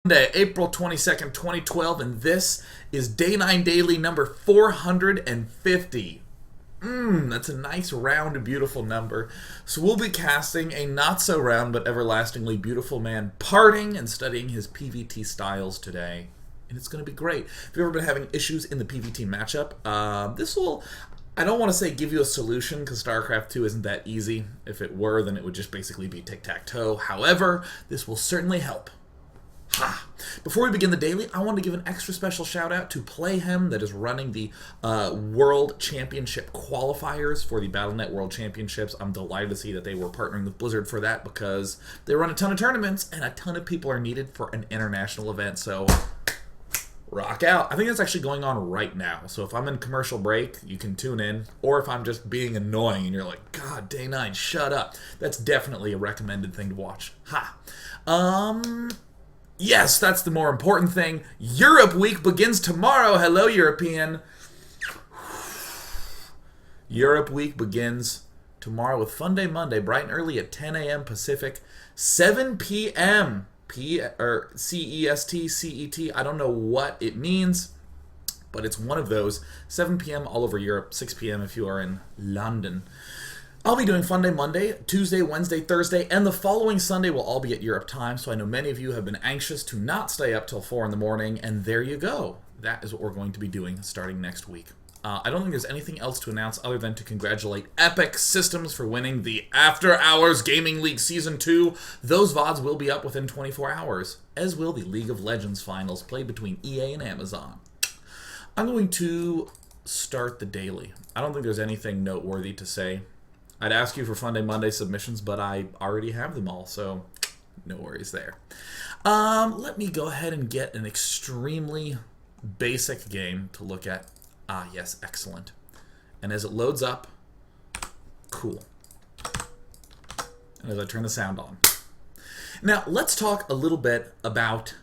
Monday, April 22nd, 2012, and this is Day 9 Daily number 450. That's a nice, round, beautiful number. So we'll be casting a not-so-round but everlastingly beautiful man parting and studying his PvT styles today. And it's going to be great. If you've ever been having issues in the PvT matchup, this will... I don't want to say give you a solution, because StarCraft 2 isn't that easy. If it were, then it would just basically be tic-tac-toe. However, this will certainly help. Before we begin the daily, I want to give an extra special shout out to Playhem that is running the World Championship qualifiers for the Battle.net World Championships. I'm delighted to see that they were partnering with Blizzard for that because they run a ton of tournaments and a ton of people are needed for an international event. So rock out. I think that's actually going on right now. So if I'm in commercial break, you can tune in. Or if I'm just being annoying and you're like, God, Day 9, shut up. That's definitely a recommended thing to watch. Yes, that's the more important thing. Europe Week begins tomorrow. Hello, European. Europe Week begins tomorrow with Fun Day Monday, bright and early at 10 a.m. Pacific, 7 p.m. CEST, CET. I don't know what it means, but it's one of those. 7 p.m. all over Europe, 6 p.m. if you are in London. I'll be doing Fun Day Monday, Tuesday, Wednesday, Thursday, and the following Sunday will all be at Europe time, so I know many of you have been anxious to not stay up till 4 in the morning, and there you go. That is what we're going to be doing starting next week. I don't think there's anything else to announce other than to congratulate Epic Systems for winning the After Hours Gaming League Season 2. Those VODs will be up within 24 hours, as will the League of Legends finals played between EA and Amazon. I'm going to start the daily. I don't think there's anything noteworthy to say. I'd ask you for Fun Day Monday submissions, but I already have them all, so no worries there. Let me go ahead and get an extremely basic game to look at. Yes, excellent. And as it loads up, cool. And as I turn the sound on. Now, let's talk a little bit about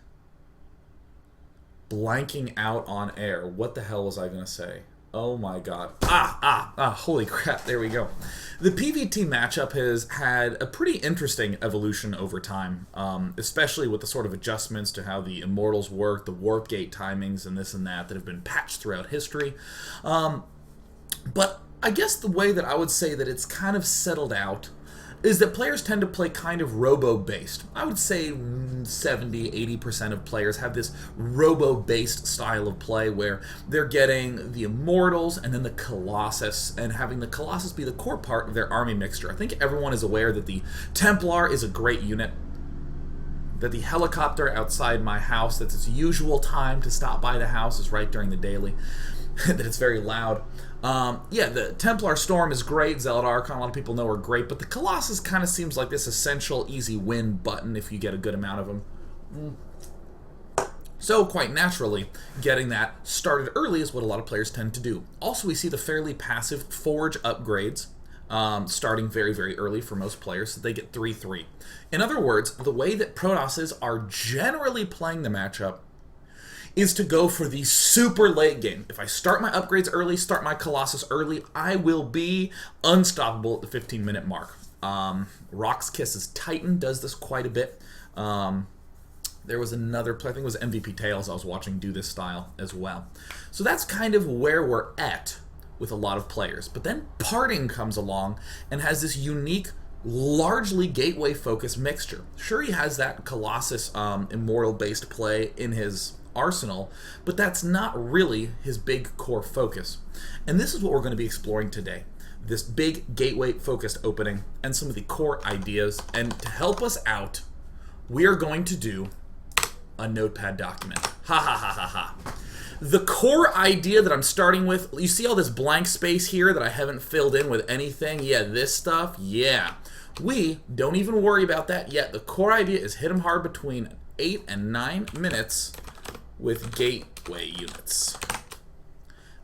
blanking out on air. What the hell was I going to say? Oh my god. Holy crap, there we go. The PvT matchup has had a pretty interesting evolution over time, especially with the sort of adjustments to how the Immortals work, the warp gate timings, and this and that have been patched throughout history. But I guess the way that I would say that it's kind of settled out is that players tend to play kind of robo-based. I would say 70-80% of players have this robo-based style of play where they're getting the Immortals and then the Colossus, and having the Colossus be the core part of their army mixture. I think everyone is aware that the Templar is a great unit, that the helicopter outside my house, that's its usual time to stop by the house, is right during the daily, that it's very loud. Yeah, the Templar Storm is great, Zealot Archon, a lot of people know are great, but the Colossus kind of seems like this essential easy win button if you get a good amount of them. So, quite naturally, getting that started early is what a lot of players tend to do. Also, we see the fairly passive Forge upgrades starting very, very early for most players, so they get 3-3. In other words, the way that Protosses are generally playing the matchup is to go for the super late game. If I start my upgrades early, start my Colossus early, I will be unstoppable at the 15-minute mark. Rock's Kiss's Titan does this quite a bit. There was another player, I think it was MVP Tails I was watching do this style as well. So that's kind of where we're at with a lot of players. But then Parting comes along and has this unique, largely gateway-focused mixture. Sure, he has that Colossus Immortal-based play in his arsenal, but that's not really his big core focus. And this is what we're going to be exploring today. This big gateway-focused opening and some of the core ideas. And to help us out, we are going to do a notepad document. The core idea that I'm starting with, you see all this blank space here that I haven't filled in with anything? Yeah, this stuff, yeah. We don't even worry about that yet. The core idea is hit them hard between 8 and 9 minutes with gateway units.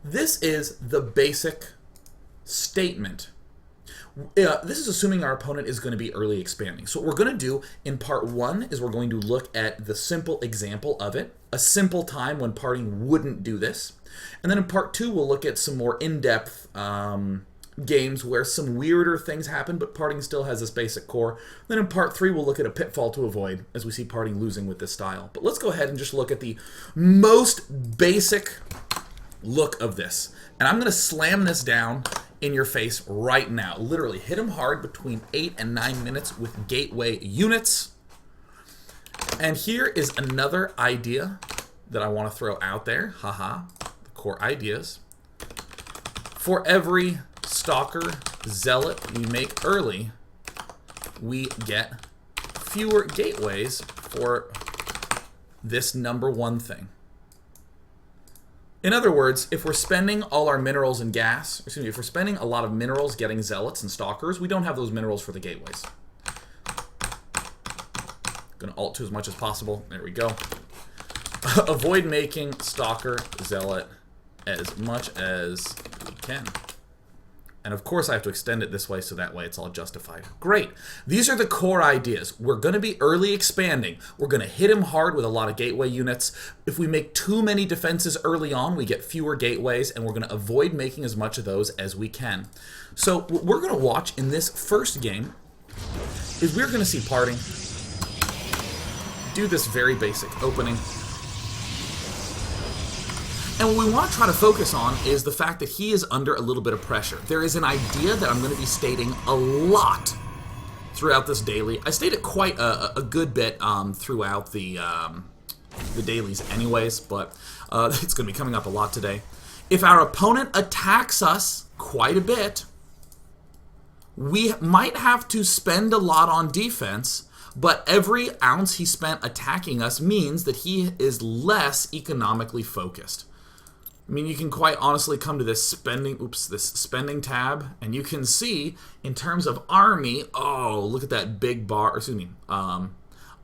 This is the basic statement. This is assuming our opponent is going to be early expanding. So what we're going to do in part 1 is we're going to look at the simple example of it, a simple time when Parting wouldn't do this. And then in part 2 we'll look at some more in-depth games where some weirder things happen, but parting still has this basic core. Then in part 3, we'll look at a pitfall to avoid as we see parting losing with this style. But let's go ahead and just look at the most basic look of this. And I'm going to slam this down in your face right now. Literally hit him hard between 8 and 9 minutes with gateway units. And here is another idea that I want to throw out there. Haha, the core ideas. For every Stalker Zealot we make early, we get fewer gateways for this number one thing. In other words, if we're spending all our minerals and gas, excuse me, if we're spending a lot of minerals getting Zealots and Stalkers, we don't have those minerals for the gateways. Gonna alt to as much as possible. There we go. Avoid making Stalker Zealot as much as we can. And of course I have to extend it this way so that way it's all justified. Great. These are the core ideas. We're going to be early expanding. We're going to hit him hard with a lot of gateway units. If we make too many defenses early on, we get fewer gateways, and we're going to avoid making as much of those as we can. So what we're going to watch in this first game is we're going to see parting do this very basic opening. And what we want to try to focus on is the fact that he is under a little bit of pressure. There is an idea that I'm going to be stating a lot throughout this daily. I state it quite a good bit throughout the dailies anyways, but it's going to be coming up a lot today. If our opponent attacks us quite a bit, we might have to spend a lot on defense, but every ounce he spent attacking us means that he is less economically focused. I mean, you can quite honestly come to this spending tab, and you can see in terms of army, oh, look at that big bar, or excuse me,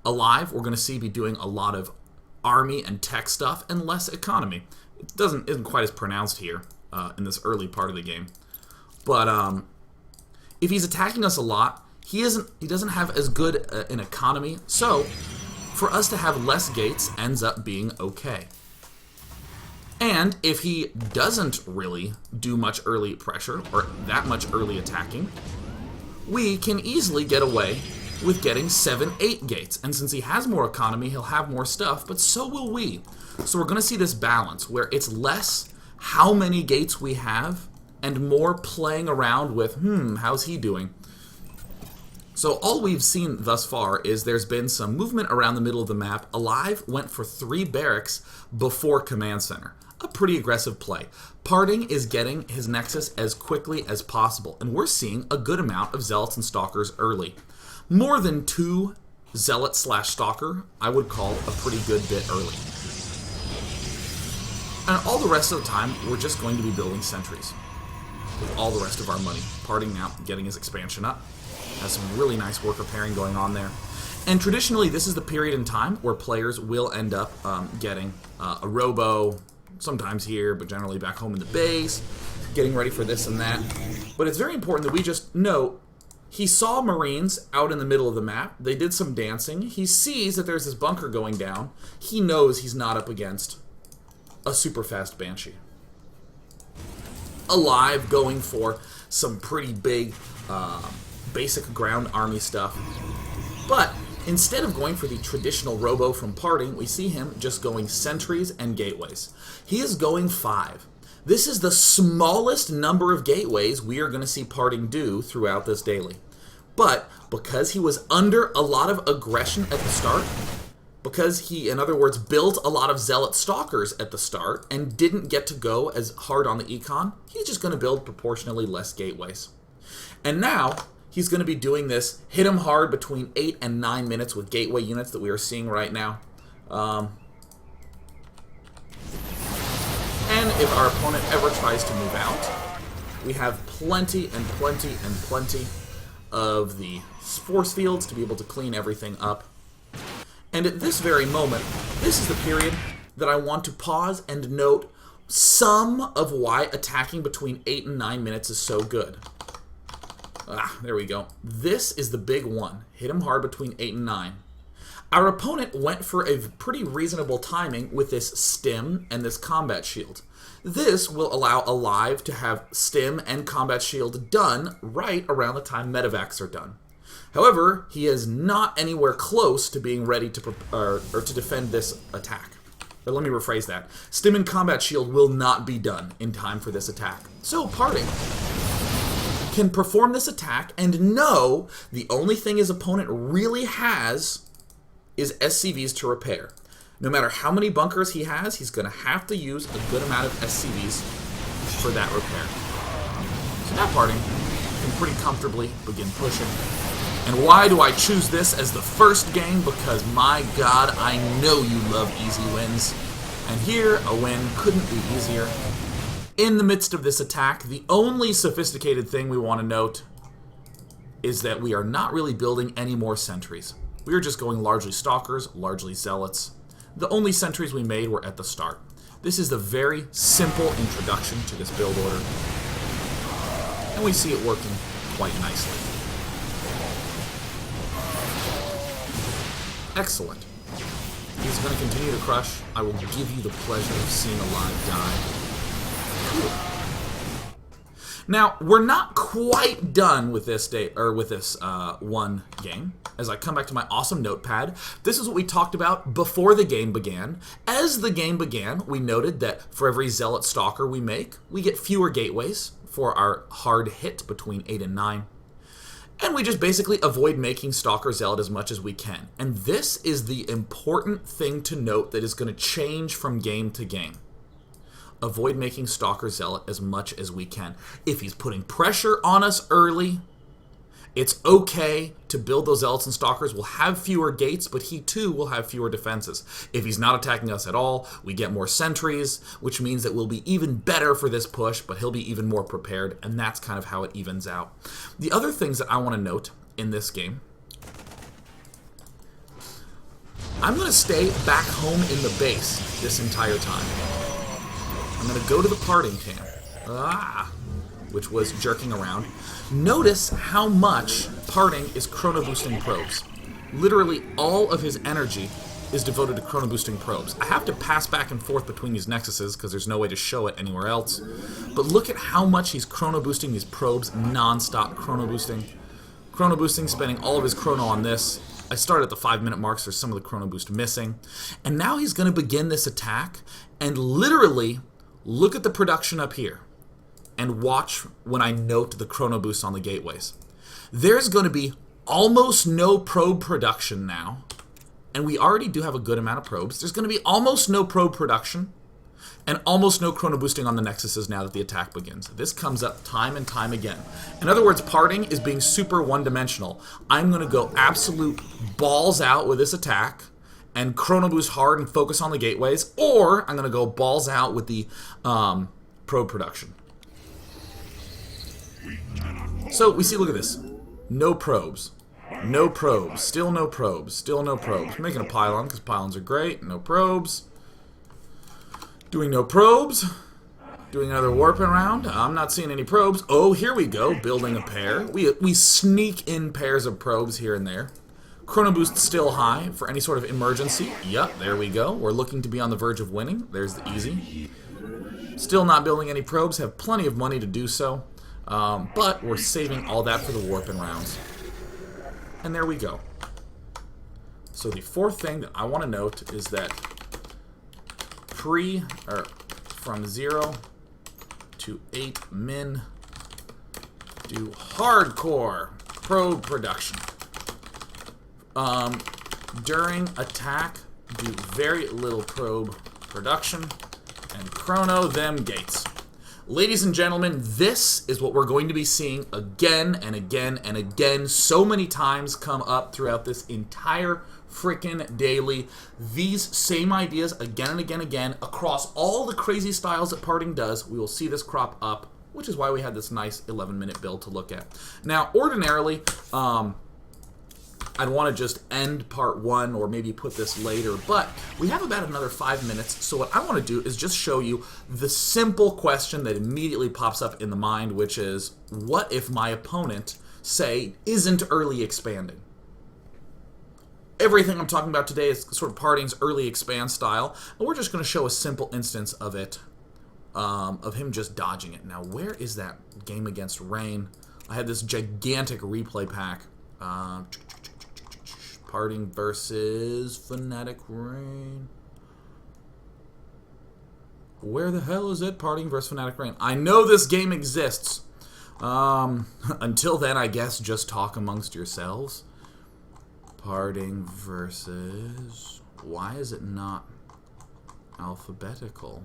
alive, we're going to see be doing a lot of army and tech stuff and less economy. It isn't quite as pronounced here in this early part of the game. But if he's attacking us a lot, he doesn't have as good an economy, so for us to have less gates ends up being okay. And if he doesn't really do much early pressure, or that much early attacking, we can easily get away with getting 7, 8 gates. And since he has more economy, he'll have more stuff, but so will we. So we're going to see this balance, where it's less how many gates we have, and more playing around with, how's he doing? So all we've seen thus far is there's been some movement around the middle of the map. Alive went for 3 barracks before Command Center. A pretty aggressive play. Parting is getting his Nexus as quickly as possible, and we're seeing a good amount of Zealots and Stalkers early. More than 2 Zealot/Stalker, I would call a pretty good bit early. And all the rest of the time, we're just going to be building sentries with all the rest of our money. Parting now, getting his expansion up. Has some really nice worker pairing going on there. And traditionally, this is the period in time where players will end up getting a robo, sometimes here, but generally back home in the base, getting ready for this and that. But it's very important that we just note, he saw Marines out in the middle of the map. They did some dancing. He sees that there's this bunker going down. He knows he's not up against a super fast Banshee. Alive, going for some pretty big basic ground army stuff. But instead of going for the traditional robo from parting, we see him just going sentries and gateways. He is going 5. This is the smallest number of gateways we are going to see parting do throughout this daily. But because he was under a lot of aggression at the start, because he, in other words, built a lot of Zealot Stalkers at the start and didn't get to go as hard on the econ, he's just going to build proportionally less gateways. And now he's going to be doing this, hit him hard between 8 and 9 minutes with gateway units that we are seeing right now. And if our opponent ever tries to move out, we have plenty and plenty and plenty of the force fields to be able to clean everything up. And at this very moment, this is the period that I want to pause and note some of why attacking between 8 and 9 minutes is so good. There we go. This is the big one. Hit him hard between 8 and 9. Our opponent went for a pretty reasonable timing with this stim and this combat shield. This will allow Alive to have stim and combat shield done right around the time medevacs are done. However, he is not anywhere close to being ready to to defend this attack. But let me rephrase that. Stim and combat shield will not be done in time for this attack. So Parting can perform this attack and know the only thing his opponent really has is SCVs to repair. No matter how many bunkers he has, he's going to have to use a good amount of SCVs for that repair. So now Parting can pretty comfortably begin pushing. And why do I choose this as the first game? Because my god, I know you love easy wins. And here, a win couldn't be easier. In the midst of this attack, the only sophisticated thing we want to note is that we are not really building any more sentries. We are just going largely stalkers, largely zealots. The only sentries we made were at the start. This is the very simple introduction to this build order. And we see it working quite nicely. Excellent. He's going to continue to crush. I will give you the pleasure of seeing Alive die. Cool. Now, we're not quite done with this one game. As I come back to my awesome notepad, this is what we talked about before the game began. As the game began, we noted that for every Zealot Stalker we make, we get fewer gateways for our hard hit between 8 and 9. And we just basically avoid making Stalker Zealot as much as we can. And this is the important thing to note that is going to change from game to game. Avoid making Stalker Zealot as much as we can. If he's putting pressure on us early, it's okay to build those Zealots and Stalkers. We'll have fewer gates, but he too will have fewer defenses. If he's not attacking us at all, we get more sentries, which means that we'll be even better for this push, but he'll be even more prepared, and that's kind of how it evens out. The other things that I want to note in this game, I'm going to stay back home in the base this entire time. I'm going to go to the Parting camp, which was jerking around. Notice how much Parting is chrono boosting probes. Literally all of his energy is devoted to chrono boosting probes. I have to pass back and forth between these nexuses because there's no way to show it anywhere else. But look at how much he's chrono boosting these probes, non-stop chrono boosting. Chrono boosting, spending all of his chrono on this. I started at the 5-minute marks, there's some of the chrono boost missing. And now he's going to begin this attack and literally look at the production up here and watch when I note the chrono boost on the gateways. There's going to be almost no probe production now, and we already do have a good amount of probes. There's going to be almost no probe production and almost no chrono boosting on the nexuses now that the attack begins. This comes up time and time again. In other words, Parting is being super one-dimensional. I'm going to go absolute balls out with this attack and chrono boost hard and focus on the gateways, or I'm going to go balls out with the probe production. So we see, look at this. No probes. No probes. Still no probes. Still no probes. We're making a pylon because pylons are great. No probes. Doing no probes. Doing another warping round. I'm not seeing any probes. Oh, here we go. Building a pair. We sneak in pairs of probes here and there. Chrono boost still high for any sort of emergency. Yep, there we go. We're looking to be on the verge of winning. There's the easy. Still not building any probes. Have plenty of money to do so. But we're saving all that for the warping rounds. And there we go. So the fourth thing that I want to note is that from 0 to 8 min, do hardcore probe production. During attack, do very little probe production, and chrono them gates. Ladies and gentlemen, this is what we're going to be seeing again and again and again, so many times come up throughout this entire frickin' daily. These same ideas again and again and again across all the crazy styles that Parting does. We will see this crop up, which is why we had this nice 11-minute build to look at. Now, ordinarily, I'd want to just end part 1 or maybe put this later, but we have about another 5 minutes, so what I want to do is just show you the simple question that immediately pops up in the mind, which is, what if my opponent, say, isn't early expanding? Everything I'm talking about today is sort of Parting's early expand style, and we're just going to show a simple instance of it, of him just dodging it. Now, where is that game against Rain? I had this gigantic replay pack. Parting versus Fnatic Rain. Where the hell is it? Parting versus Fnatic Rain. I know this game exists. Until then, I guess just talk amongst yourselves. Parting versus... Why is it not alphabetical?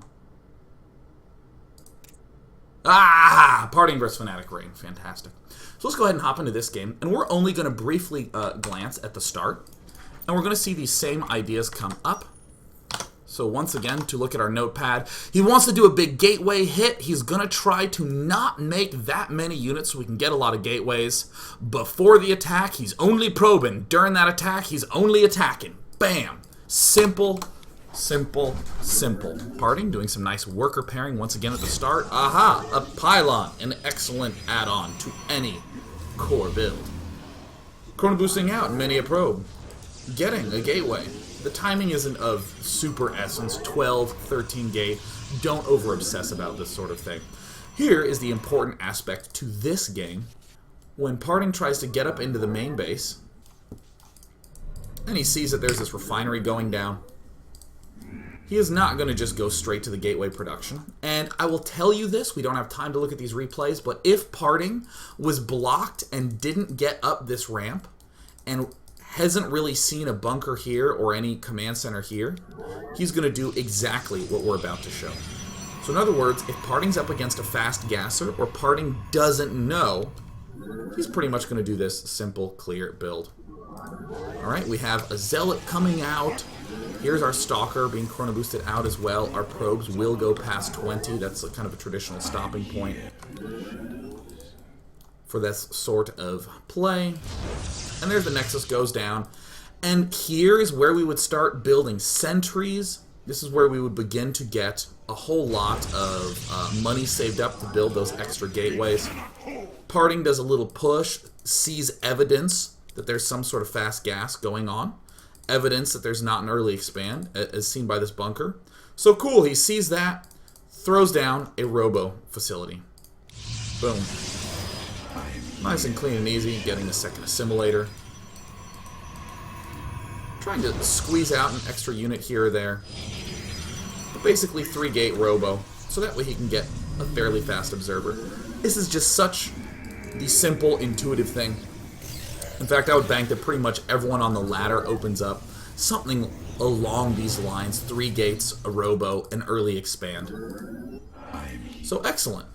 Parting versus Fnatic Rain. Fantastic. So let's go ahead and hop into this game. And we're only going to briefly glance at the start. And we're going to see these same ideas come up. So once again, to look at our notepad, he wants to do a big gateway hit. He's going to try to not make that many units so we can get a lot of gateways. Before the attack, he's only probing. During that attack, he's only attacking. Bam! Simple, simple, simple. Parting, doing some nice worker pairing once again at the start. Aha! A pylon, an excellent add-on to any core build. Chrono boosting out, many a probe. Getting a gateway. The timing isn't of super essence, 12, 13 gate. Don't over-obsess about this sort of thing. Here is the important aspect to this game. When Parting tries to get up into the main base, and he sees that there's this refinery going down, he is not going to just go straight to the gateway production. And I will tell you this, we don't have time to look at these replays, but if Parting was blocked and didn't get up this ramp, and hasn't really seen a bunker here or any command center here, he's going to do exactly what we're about to show. So in other words, if Parting's up against a fast gasser or Parting doesn't know, he's pretty much going to do this simple, clear build. Alright, we have a Zealot coming out. Here's our Stalker being chrono boosted out as well. Our probes will go past 20. That's kind of a traditional stopping point for this sort of play. And there's the Nexus goes down. And here is where we would start building sentries. This is where we would begin to get a whole lot of money saved up to build those extra gateways. Parting does a little push, sees evidence that there's some sort of fast gas going on. Evidence that there's not an early expand, as seen by this bunker. So cool, he sees that, throws down a robo facility. Boom. Nice and clean and easy, getting a second assimilator. Trying to squeeze out an extra unit here or there. But basically 3-gate robo, so that way he can get a fairly fast observer. This is just such the simple, intuitive thing. In fact, I would bank that pretty much everyone on the ladder opens up something along these lines. 3 gates, a robo, an early expand. So excellent.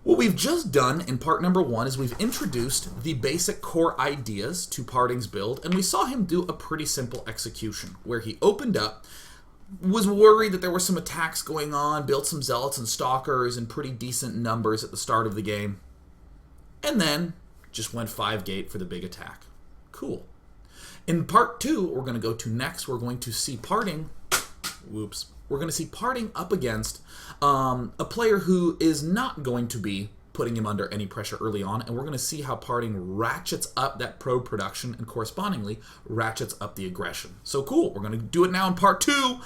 What we've just done in part number 1 is we've introduced the basic core ideas to Parting's build, and we saw him do a pretty simple execution, where he opened up, was worried that there were some attacks going on, built some Zealots and Stalkers in pretty decent numbers at the start of the game, and then just went 5-gate for the big attack. Cool. In part 2, we're going to go to next, we're going to see Parting, we're going to see Parting up against a player who is not going to be putting him under any pressure early on, and we're going to see how Parting ratchets up that probe production and correspondingly ratchets up the aggression. So cool, we're going to do it now in part 2.